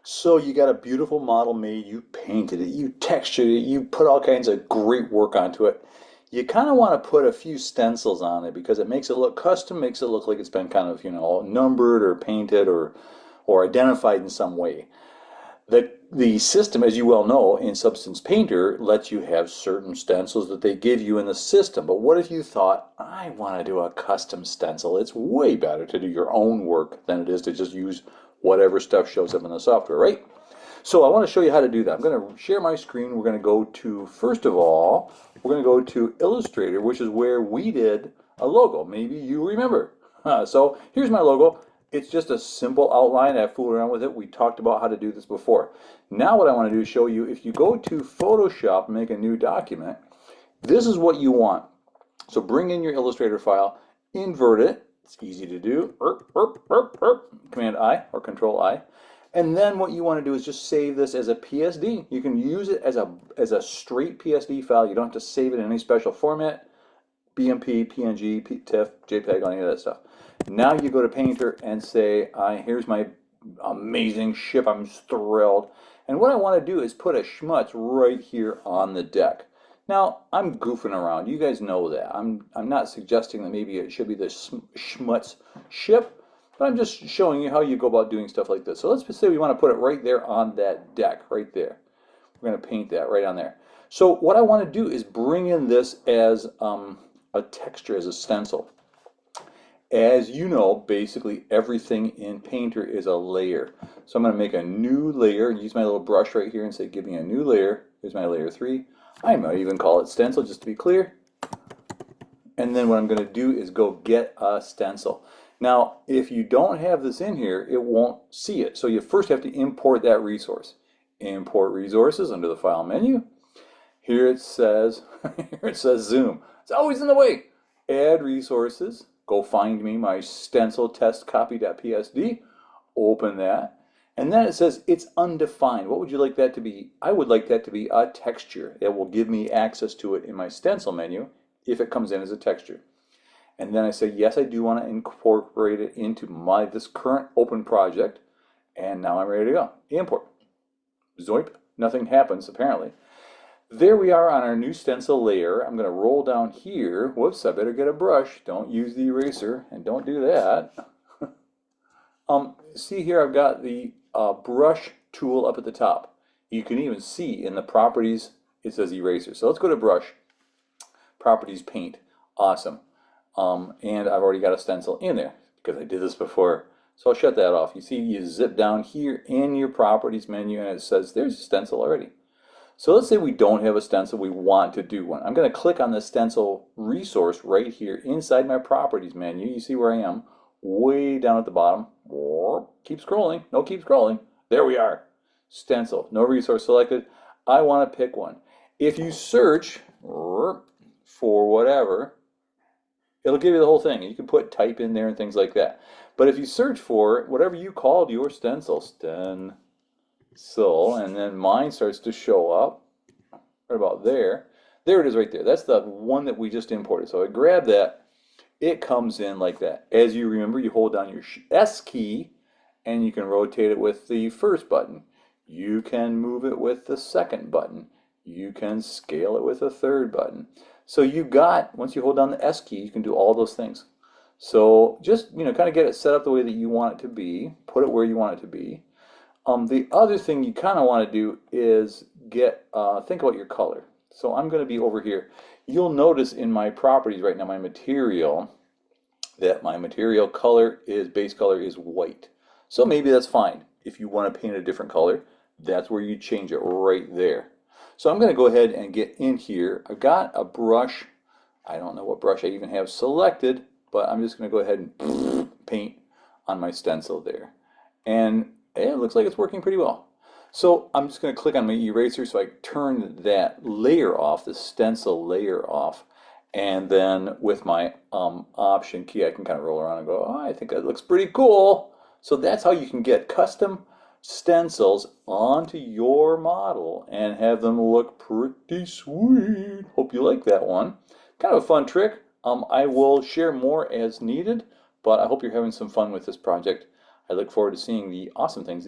So you got a beautiful model made, you painted it, you textured it, you put all kinds of great work onto it. You kind of want to put a few stencils on it because it makes it look custom, makes it look like it's been kind of, numbered or painted or identified in some way. The system, as you well know, in Substance Painter lets you have certain stencils that they give you in the system. But what if you thought, I want to do a custom stencil? It's way better to do your own work than it is to just use whatever stuff shows up in the software, right? So I want to show you how to do that. I'm going to share my screen. We're going to go to, first of all, we're going to go to Illustrator, which is where we did a logo. Maybe you remember. So here's my logo. It's just a simple outline. I fooled around with it. We talked about how to do this before. Now what I want to do is show you, if you go to Photoshop and make a new document, this is what you want. So bring in your Illustrator file, invert it. It's easy to do. Command I or Control I. And then what you want to do is just save this as a PSD. You can use it as a straight PSD file. You don't have to save it in any special format. BMP, PNG, TIFF, JPEG, any of that stuff. Now you go to Painter and say, here's my amazing ship, I'm thrilled. And what I want to do is put a schmutz right here on the deck. Now, I'm goofing around. You guys know that. I'm not suggesting that maybe it should be the schmutz ship, but I'm just showing you how you go about doing stuff like this. So let's just say we want to put it right there on that deck, right there. We're going to paint that right on there. So what I want to do is bring in this as a texture, as a stencil. As you know, basically everything in Painter is a layer. So I'm going to make a new layer, use my little brush right here and say, give me a new layer. Here's my layer 3. I might even call it stencil, just to be clear. And then what I'm going to do is go get a stencil. Now, if you don't have this in here, it won't see it. So you first have to import that resource. Import resources under the File menu. Here it says, Zoom. It's always in the way. Add resources. Go find me my stencil test copy.psd, open that, and then it says it's undefined. What would you like that to be? I would like that to be a texture. It will give me access to it in my stencil menu if it comes in as a texture. And then I say, yes, I do want to incorporate it into this current open project, and now I'm ready to go. Import. Zoip. Nothing happens, apparently. There we are on our new stencil layer. I'm going to roll down here. Whoops, I better get a brush. Don't use the eraser, and don't do that. See here, I've got the brush tool up at the top. You can even see in the properties, it says eraser. So let's go to brush, properties, paint. Awesome. And I've already got a stencil in there because I did this before. So I'll shut that off. You see, you zip down here in your properties menu, and it says there's a stencil already. So let's say we don't have a stencil, we want to do one. I'm going to click on the stencil resource right here inside my properties menu. You see where I am, way down at the bottom. Keep scrolling, no, keep scrolling. There we are, stencil, no resource selected. I want to pick one. If you search for whatever, it'll give you the whole thing. You can put type in there and things like that. But if you search for whatever you called your stencil, and then mine starts to show up right about there. There it is right there. That's the one that we just imported. So I grab that. It comes in like that. As you remember, you hold down your S key and you can rotate it with the first button. You can move it with the second button. You can scale it with the third button. So once you hold down the S key, you can do all those things. So just, kind of get it set up the way that you want it to be. Put it where you want it to be. The other thing you kind of want to do is think about your color. So I'm going to be over here. You'll notice in my properties right now, my material, that my material base color is white. So maybe that's fine. If you want to paint a different color, that's where you change it right there. So I'm going to go ahead and get in here. I've got a brush. I don't know what brush I even have selected, but I'm just going to go ahead and paint on my stencil there. And it looks like it's working pretty well. So I'm just going to click on my eraser so I turn that layer off, the stencil layer off. And then with my option key, I can kind of roll around and go, oh, I think that looks pretty cool. So that's how you can get custom stencils onto your model and have them look pretty sweet. Hope you like that one. Kind of a fun trick. I will share more as needed, but I hope you're having some fun with this project. I look forward to seeing the awesome things that